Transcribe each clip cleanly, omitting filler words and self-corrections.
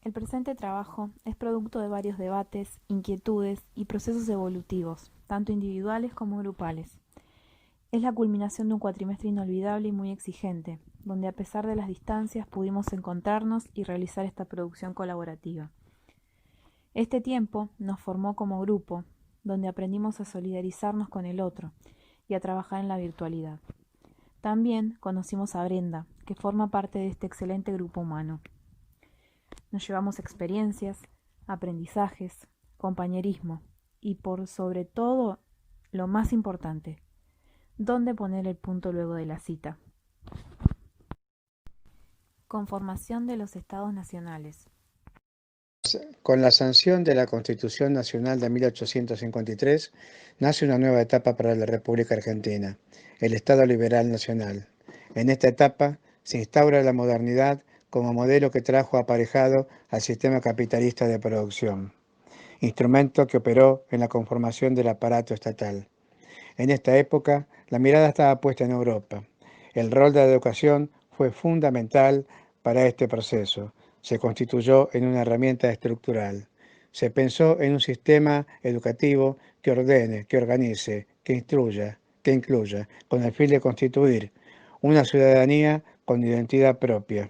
El presente trabajo es producto de varios debates, inquietudes y procesos evolutivos, tanto individuales como grupales. Es la culminación de un cuatrimestre inolvidable y muy exigente, donde a pesar de las distancias pudimos encontrarnos y realizar esta producción colaborativa. Este tiempo nos formó como grupo, donde aprendimos a solidarizarnos con el otro y a trabajar en la virtualidad. También conocimos a Brenda, que forma parte de este excelente grupo humano. Nos llevamos experiencias, aprendizajes, compañerismo y por sobre todo, lo más importante, dónde poner el punto luego de la cita. Conformación de los Estados nacionales. Con la sanción de la Constitución Nacional de 1853, nace una nueva etapa para la República Argentina, el Estado Liberal Nacional. En esta etapa se instaura la modernidad como modelo que trajo aparejado al sistema capitalista de producción, instrumento que operó en la conformación del aparato estatal. En esta época, la mirada estaba puesta en Europa. El rol de la educación fue fundamental para este proceso. Se constituyó en una herramienta estructural. Se pensó en un sistema educativo que ordene, que organice, que instruya, que incluya, con el fin de constituir una ciudadanía con identidad propia,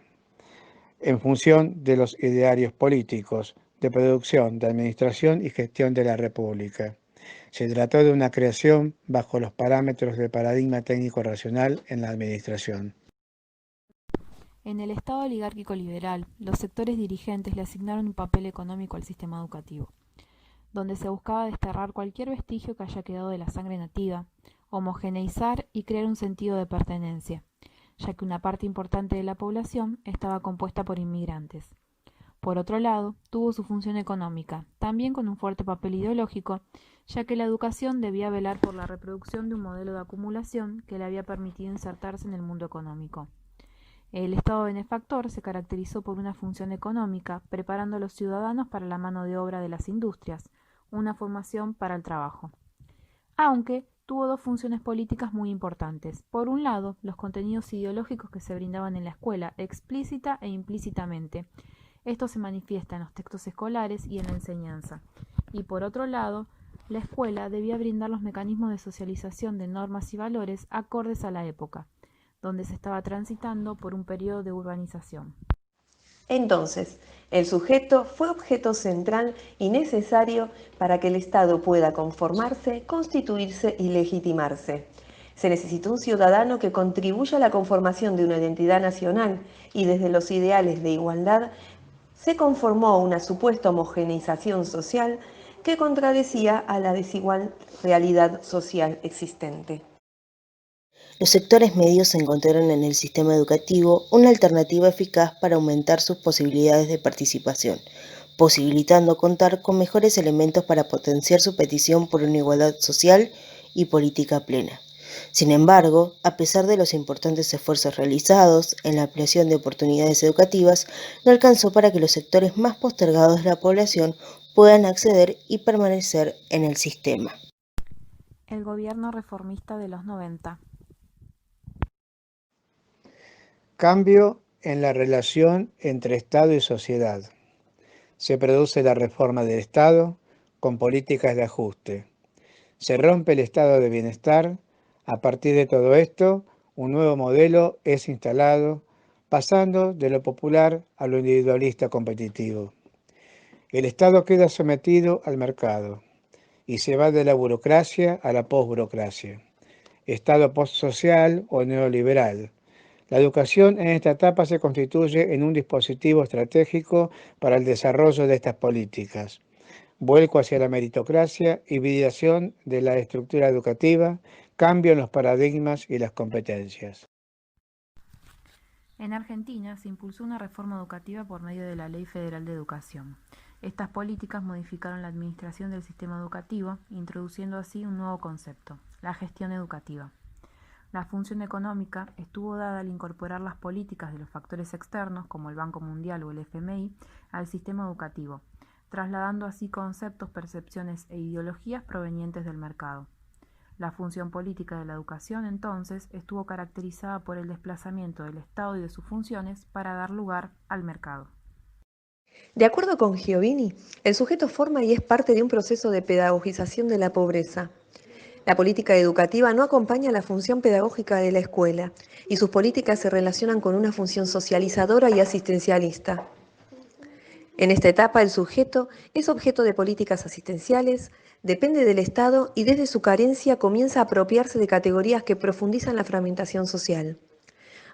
en función de los idearios políticos, de producción, de administración y gestión de la República. Se trató de una creación bajo los parámetros del paradigma técnico-racional en la administración. En el Estado oligárquico liberal, los sectores dirigentes le asignaron un papel económico al sistema educativo, donde se buscaba desterrar cualquier vestigio que haya quedado de la sangre nativa, homogeneizar y crear un sentido de pertenencia, ya que una parte importante de la población estaba compuesta por inmigrantes. Por otro lado, tuvo su función económica, también con un fuerte papel ideológico, ya que la educación debía velar por la reproducción de un modelo de acumulación que le había permitido insertarse en el mundo económico. El Estado benefactor se caracterizó por una función económica, preparando a los ciudadanos para la mano de obra de las industrias, una formación para el trabajo. Aunque tuvo dos funciones políticas muy importantes. Por un lado, los contenidos ideológicos que se brindaban en la escuela, explícita e implícitamente. Esto se manifiesta en los textos escolares y en la enseñanza. Y por otro lado, la escuela debía brindar los mecanismos de socialización de normas y valores acordes a la época, donde se estaba transitando por un periodo de urbanización. Entonces, el sujeto fue objeto central y necesario para que el Estado pueda conformarse, constituirse y legitimarse. Se necesitó un ciudadano que contribuya a la conformación de una identidad nacional y desde los ideales de igualdad se conformó una supuesta homogeneización social que contradecía a la desigual realidad social existente. Los sectores medios encontraron en el sistema educativo una alternativa eficaz para aumentar sus posibilidades de participación, posibilitando contar con mejores elementos para potenciar su petición por una igualdad social y política plena. Sin embargo, a pesar de los importantes esfuerzos realizados en la ampliación de oportunidades educativas, no alcanzó para que los sectores más postergados de la población puedan acceder y permanecer en el sistema. El gobierno reformista de los 90. Cambio en la relación entre Estado y sociedad. Se produce la reforma del Estado con políticas de ajuste. Se rompe el estado de bienestar. A partir de todo esto, un nuevo modelo es instalado, pasando de lo popular a lo individualista competitivo. El Estado queda sometido al mercado y se va de la burocracia a la posburocracia. Estado postsocial o neoliberal. La educación en esta etapa se constituye en un dispositivo estratégico para el desarrollo de estas políticas. Vuelco hacia la meritocracia, hibridación de la estructura educativa, cambio en los paradigmas y las competencias. En Argentina se impulsó una reforma educativa por medio de la Ley Federal de Educación. Estas políticas modificaron la administración del sistema educativo, introduciendo así un nuevo concepto, la gestión educativa. La función económica estuvo dada al incorporar las políticas de los factores externos, como el Banco Mundial o el FMI, al sistema educativo, trasladando así conceptos, percepciones e ideologías provenientes del mercado. La función política de la educación, entonces, estuvo caracterizada por el desplazamiento del Estado y de sus funciones para dar lugar al mercado. De acuerdo con Giovini, el sujeto forma y es parte de un proceso de pedagogización de la pobreza. La política educativa no acompaña la función pedagógica de la escuela y sus políticas se relacionan con una función socializadora y asistencialista. En esta etapa el sujeto es objeto de políticas asistenciales, depende del Estado y desde su carencia comienza a apropiarse de categorías que profundizan la fragmentación social.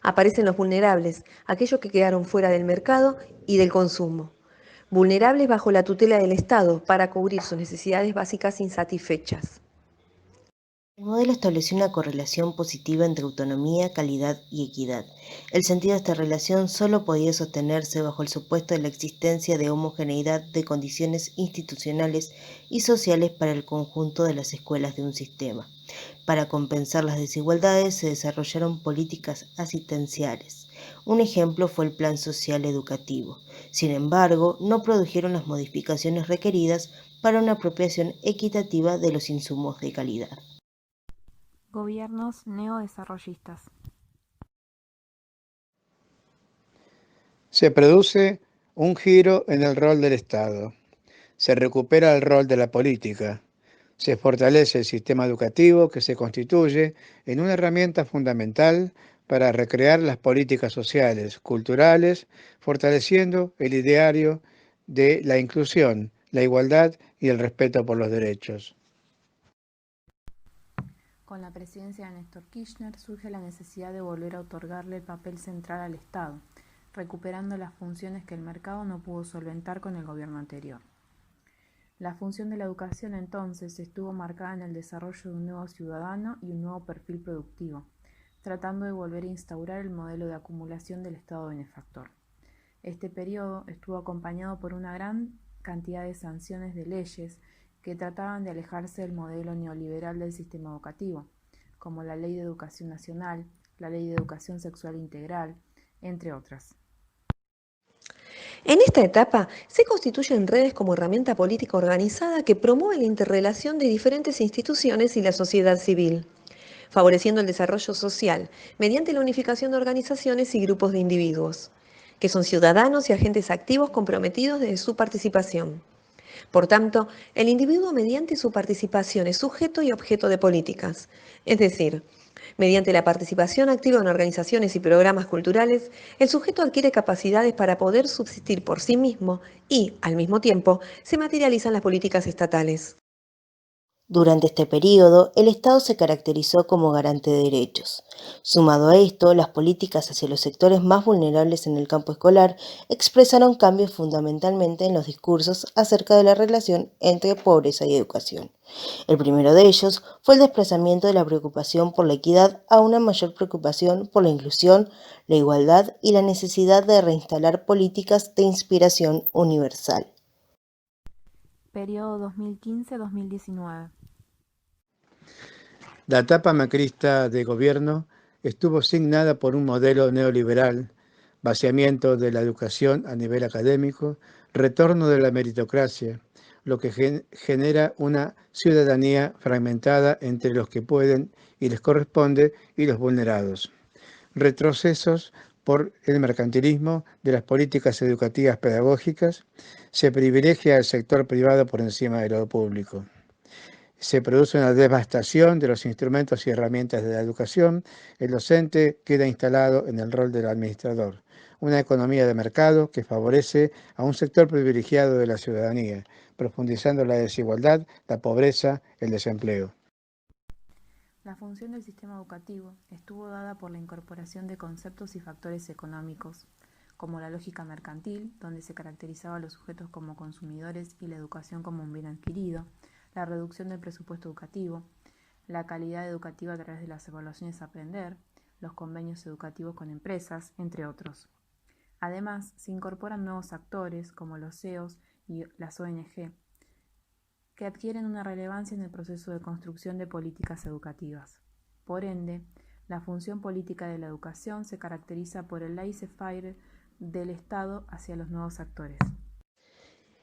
Aparecen los vulnerables, aquellos que quedaron fuera del mercado y del consumo. Vulnerables bajo la tutela del Estado para cubrir sus necesidades básicas insatisfechas. El modelo estableció una correlación positiva entre autonomía, calidad y equidad. El sentido de esta relación solo podía sostenerse bajo el supuesto de la existencia de homogeneidad de condiciones institucionales y sociales para el conjunto de las escuelas de un sistema. Para compensar las desigualdades se desarrollaron políticas asistenciales. Un ejemplo fue el Plan Social Educativo. Sin embargo, no produjeron las modificaciones requeridas para una apropiación equitativa de los insumos de calidad. Gobiernos neodesarrollistas. Se produce un giro en el rol del Estado. Se recupera el rol de la política. Se fortalece el sistema educativo que se constituye en una herramienta fundamental para recrear las políticas sociales, culturales, fortaleciendo el ideario de la inclusión, la igualdad y el respeto por los derechos. Con la presidencia de Néstor Kirchner surge la necesidad de volver a otorgarle el papel central al Estado, recuperando las funciones que el mercado no pudo solventar con el gobierno anterior. La función de la educación entonces estuvo marcada en el desarrollo de un nuevo ciudadano y un nuevo perfil productivo, tratando de volver a instaurar el modelo de acumulación del Estado benefactor. Este periodo estuvo acompañado por una gran cantidad de sanciones de leyes que trataban de alejarse del modelo neoliberal del sistema educativo, como la Ley de Educación Nacional, la Ley de Educación Sexual Integral, entre otras. En esta etapa se constituyen redes como herramienta política organizada que promueve la interrelación de diferentes instituciones y la sociedad civil, favoreciendo el desarrollo social mediante la unificación de organizaciones y grupos de individuos, que son ciudadanos y agentes activos comprometidos desde su participación. Por tanto, el individuo mediante su participación es sujeto y objeto de políticas, es decir, mediante la participación activa en organizaciones y programas culturales, el sujeto adquiere capacidades para poder subsistir por sí mismo y, al mismo tiempo, se materializan las políticas estatales. Durante este periodo, el Estado se caracterizó como garante de derechos. Sumado a esto, las políticas hacia los sectores más vulnerables en el campo escolar expresaron cambios fundamentalmente en los discursos acerca de la relación entre pobreza y educación. El primero de ellos fue el desplazamiento de la preocupación por la equidad a una mayor preocupación por la inclusión, la igualdad y la necesidad de reinstalar políticas de inspiración universal. Periodo 2015-2019. La etapa macrista de gobierno estuvo signada por un modelo neoliberal, vaciamiento de la educación a nivel académico, retorno de la meritocracia, lo que genera una ciudadanía fragmentada entre los que pueden y les corresponde y los vulnerados. Retrocesos por el mercantilismo de las políticas educativas pedagógicas, se privilegia al sector privado por encima de lo público. Se produce una devastación de los instrumentos y herramientas de la educación. El docente queda instalado en el rol del administrador. Una economía de mercado que favorece a un sector privilegiado de la ciudadanía, profundizando la desigualdad, la pobreza, el desempleo. La función del sistema educativo estuvo dada por la incorporación de conceptos y factores económicos, como la lógica mercantil, donde se caracterizaba a los sujetos como consumidores y la educación como un bien adquirido, la reducción del presupuesto educativo, la calidad educativa a través de las evaluaciones a aprender, los convenios educativos con empresas, entre otros. Además, se incorporan nuevos actores como los CEOs y las ONG, que adquieren una relevancia en el proceso de construcción de políticas educativas. Por ende, la función política de la educación se caracteriza por el laissez-faire del Estado hacia los nuevos actores.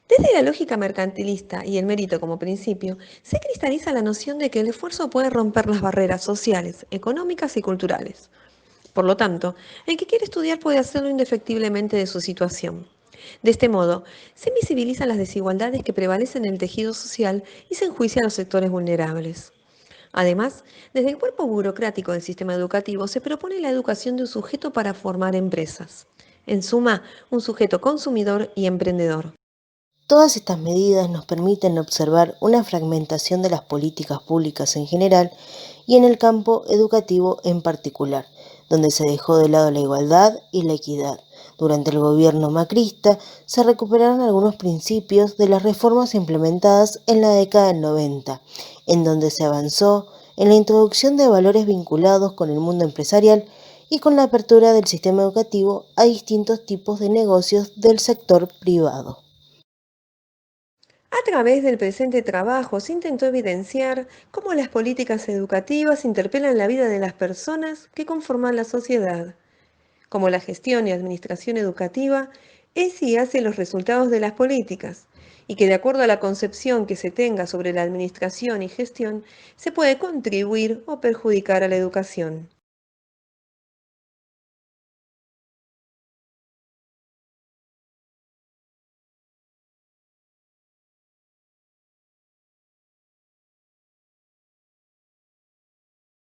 Desde la lógica mercantilista y el mérito como principio, se cristaliza la noción de que el esfuerzo puede romper las barreras sociales, económicas y culturales. Por lo tanto, el que quiere estudiar puede hacerlo indefectiblemente de su situación. De este modo, se visibilizan las desigualdades que prevalecen en el tejido social y se enjuician a los sectores vulnerables. Además, desde el cuerpo burocrático del sistema educativo se propone la educación de un sujeto para formar empresas. En suma, un sujeto consumidor y emprendedor. Todas estas medidas nos permiten observar una fragmentación de las políticas públicas en general y en el campo educativo en particular, donde se dejó de lado la igualdad y la equidad. Durante el gobierno macrista se recuperaron algunos principios de las reformas implementadas en la década del 90, en donde se avanzó en la introducción de valores vinculados con el mundo empresarial y con la apertura del sistema educativo a distintos tipos de negocios del sector privado. A través del presente trabajo se intentó evidenciar cómo las políticas educativas interpelan la vida de las personas que conforman la sociedad, cómo la gestión y administración educativa es y hace los resultados de las políticas, y que de acuerdo a la concepción que se tenga sobre la administración y gestión, se puede contribuir o perjudicar a la educación.